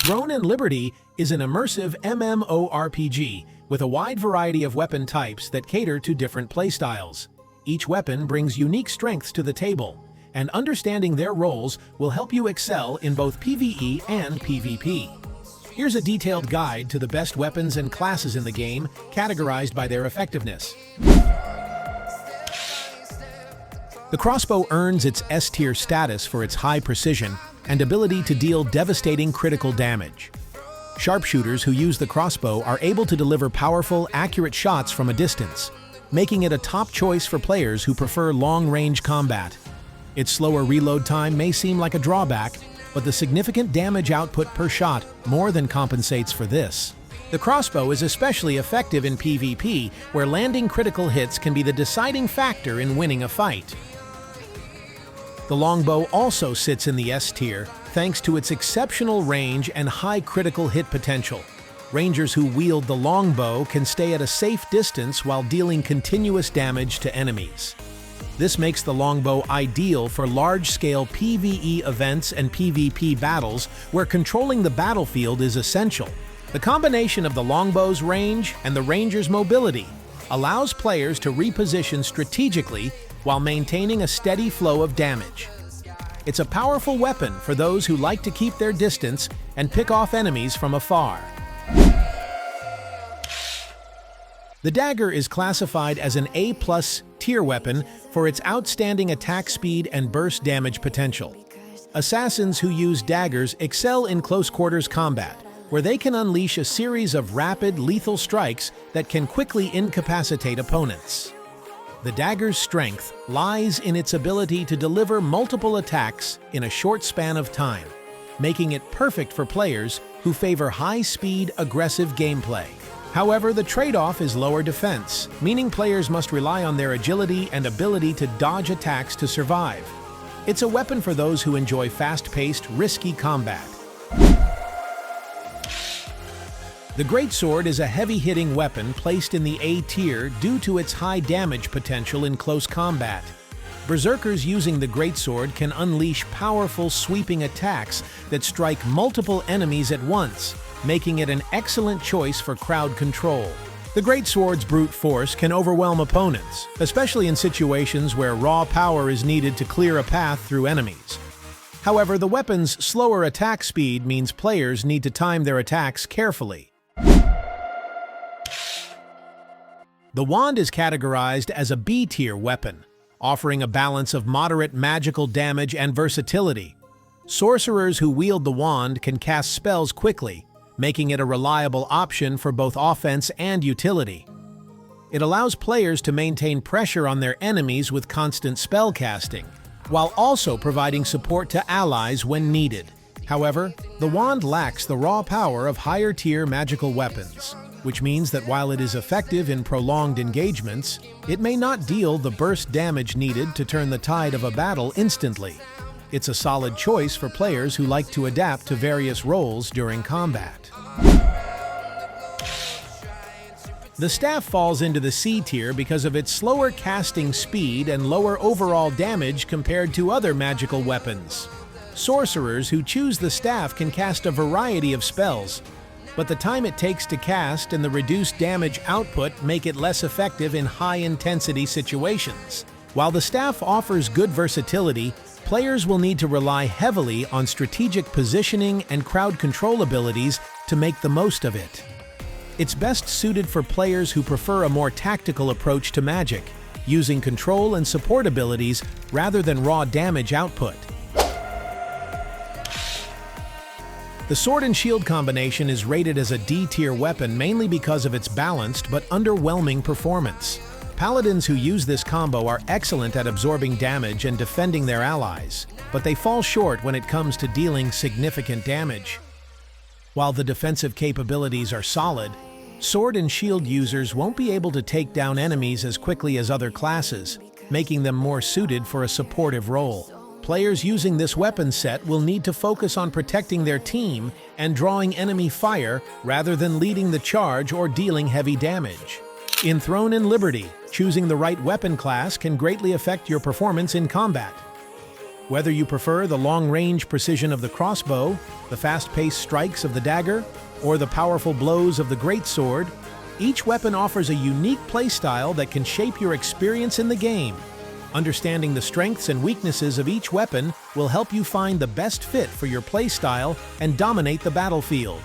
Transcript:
Throne and Liberty is an immersive MMORPG with a wide variety of weapon types that cater to different playstyles. Each weapon brings unique strengths to the table, and understanding their roles will help you excel in both PvE and PvP. Here's a detailed guide to the best weapons and classes in the game, categorized by their effectiveness. The Crossbow earns its S-tier status for its high precision and ability to deal devastating critical damage. Sharpshooters who use the Crossbow are able to deliver powerful, accurate shots from a distance, making it a top choice for players who prefer long-range combat. Its slower reload time may seem like a drawback, but the significant damage output per shot more than compensates for this. The Crossbow is especially effective in PvP, where landing critical hits can be the deciding factor in winning a fight. The Longbow also sits in the S tier, thanks to its exceptional range and high critical hit potential. Rangers who wield the Longbow can stay at a safe distance while dealing continuous damage to enemies. This makes the Longbow ideal for large-scale PvE events and PvP battles where controlling the battlefield is essential. The combination of the Longbow's range and the Ranger's mobility allows players to reposition strategically while maintaining a steady flow of damage. It's a powerful weapon for those who like to keep their distance and pick off enemies from afar. The Dagger is classified as an A+ tier weapon for its outstanding attack speed and burst damage potential. Assassins who use daggers excel in close-quarters combat, where they can unleash a series of rapid, lethal strikes that can quickly incapacitate opponents. The Dagger's strength lies in its ability to deliver multiple attacks in a short span of time, making it perfect for players who favor high-speed, aggressive gameplay. However, the trade-off is lower defense, meaning players must rely on their agility and ability to dodge attacks to survive. It's a weapon for those who enjoy fast-paced, risky combat. The Greatsword is a heavy-hitting weapon placed in the A tier due to its high damage potential in close combat. Berserkers using the Greatsword can unleash powerful, sweeping attacks that strike multiple enemies at once, making it an excellent choice for crowd control. The Greatsword's brute force can overwhelm opponents, especially in situations where raw power is needed to clear a path through enemies. However, the weapon's slower attack speed means players need to time their attacks carefully. The Wand is categorized as a B-tier weapon, offering a balance of moderate magical damage and versatility. Sorcerers who wield the Wand can cast spells quickly, making it a reliable option for both offense and utility. It allows players to maintain pressure on their enemies with constant spell casting, while also providing support to allies when needed. However, the Wand lacks the raw power of higher-tier magical weapons, which means that while it is effective in prolonged engagements, it may not deal the burst damage needed to turn the tide of a battle instantly. It's a solid choice for players who like to adapt to various roles during combat. The Staff falls into the C tier because of its slower casting speed and lower overall damage compared to other magical weapons. Sorcerers who choose the Staff can cast a variety of spells, but the time it takes to cast and the reduced damage output make it less effective in high-intensity situations. While the Staff offers good versatility, players will need to rely heavily on strategic positioning and crowd control abilities to make the most of it. It's best suited for players who prefer a more tactical approach to magic, using control and support abilities rather than raw damage output. The Sword and Shield combination is rated as a D-tier weapon mainly because of its balanced but underwhelming performance. Paladins who use this combo are excellent at absorbing damage and defending their allies, but they fall short when it comes to dealing significant damage. While the defensive capabilities are solid, Sword and Shield users won't be able to take down enemies as quickly as other classes, making them more suited for a supportive role. Players using this weapon set will need to focus on protecting their team and drawing enemy fire rather than leading the charge or dealing heavy damage. In Throne and Liberty, choosing the right weapon class can greatly affect your performance in combat. Whether you prefer the long-range precision of the crossbow, the fast-paced strikes of the dagger, or the powerful blows of the Greatsword, each weapon offers a unique playstyle that can shape your experience in the game. Understanding the strengths and weaknesses of each weapon will help you find the best fit for your playstyle and dominate the battlefield.